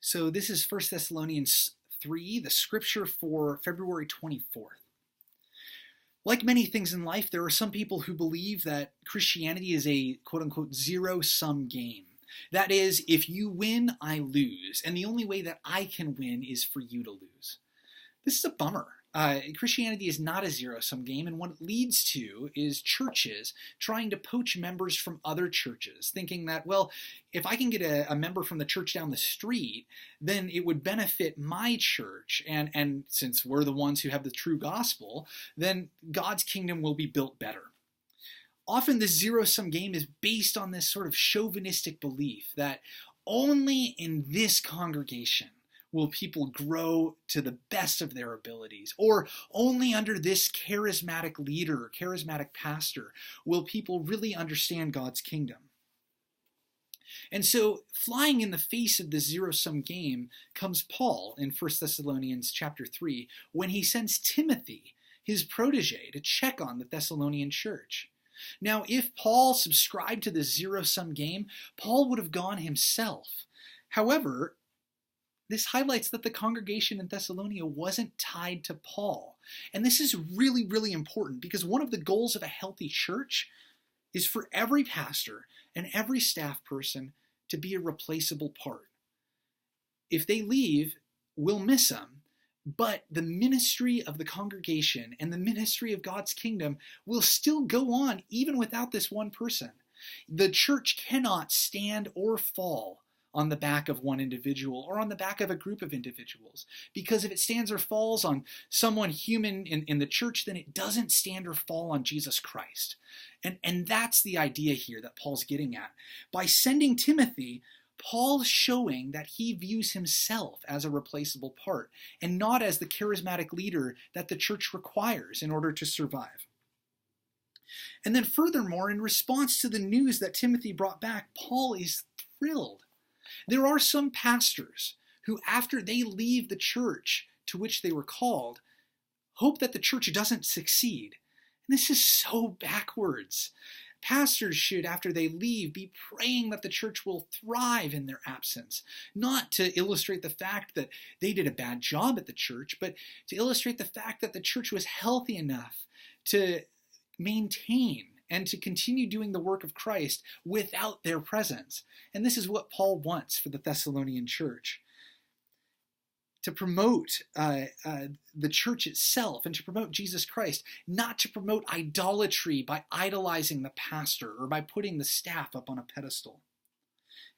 So this is 1 Thessalonians 3, the scripture for February 24th. Like many things in life, there are some people who believe that Christianity is a quote-unquote zero-sum game. That is, if you win, I lose, and the only way that I can win is for you to lose. This is a bummer. Christianity is not a zero-sum game, and what it leads to is churches trying to poach members from other churches, thinking that, well, if I can get a member from the church down the street, then it would benefit my church, and since we're the ones who have the true gospel, then God's kingdom will be built better. Often this zero-sum game is based on this sort of chauvinistic belief that only in this congregation will people grow to the best of their abilities, or only under this charismatic leader, charismatic pastor, will people really understand God's kingdom. And so, flying in the face of this zero-sum game comes Paul in 1 Thessalonians chapter 3, when he sends Timothy, his protege, to check on the Thessalonian church. Now, if Paul subscribed to this zero-sum game, Paul would have gone himself. However, this highlights that the congregation in Thessalonica wasn't tied to Paul. And this is really, really important because one of the goals of a healthy church is for every pastor and every staff person to be a replaceable part. If they leave, we'll miss them, but the ministry of the congregation and the ministry of God's kingdom will still go on even without this one person. The church cannot stand or fall on the back of one individual or on the back of a group of individuals. Because if it stands or falls on someone human in the church, then it doesn't stand or fall on Jesus Christ. And that's the idea here that Paul's getting at. By sending Timothy, Paul's showing that he views himself as a replaceable part and not as the charismatic leader that the church requires in order to survive. And then furthermore, in response to the news that Timothy brought back, Paul is thrilled. There are some pastors who, after they leave the church to which they were called, hope that the church doesn't succeed. And this is so backwards. Pastors should, after they leave, be praying that the church will thrive in their absence, not to illustrate the fact that they did a bad job at the church, but to illustrate the fact that the church was healthy enough to maintain and to continue doing the work of Christ without their presence. And this is what Paul wants for the Thessalonian church. To promote the church itself and to promote Jesus Christ, not to promote idolatry by idolizing the pastor or by putting the staff up on a pedestal.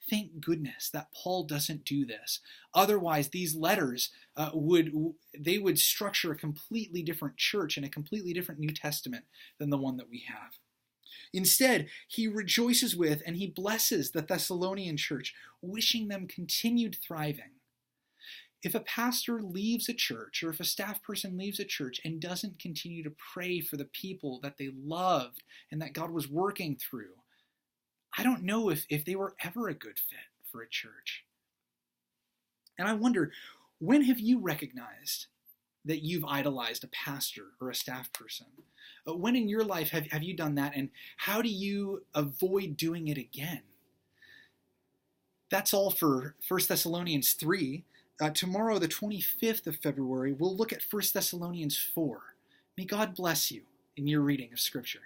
Thank goodness that Paul doesn't do this. Otherwise, these letters would structure a completely different church and a completely different New Testament than the one that we have. Instead, he rejoices with and he blesses the Thessalonian church, wishing them continued thriving. If a pastor leaves a church or if a staff person leaves a church and doesn't continue to pray for the people that they loved and that God was working through, I don't know if they were ever a good fit for a church. And I wonder, when have you recognized that you've idolized a pastor or a staff person? When in your life have you done that, and how do you avoid doing it again? That's all for 1 Thessalonians 3. Tomorrow, the 25th of February, we'll look at 1 Thessalonians 4. May God bless you in your reading of Scripture.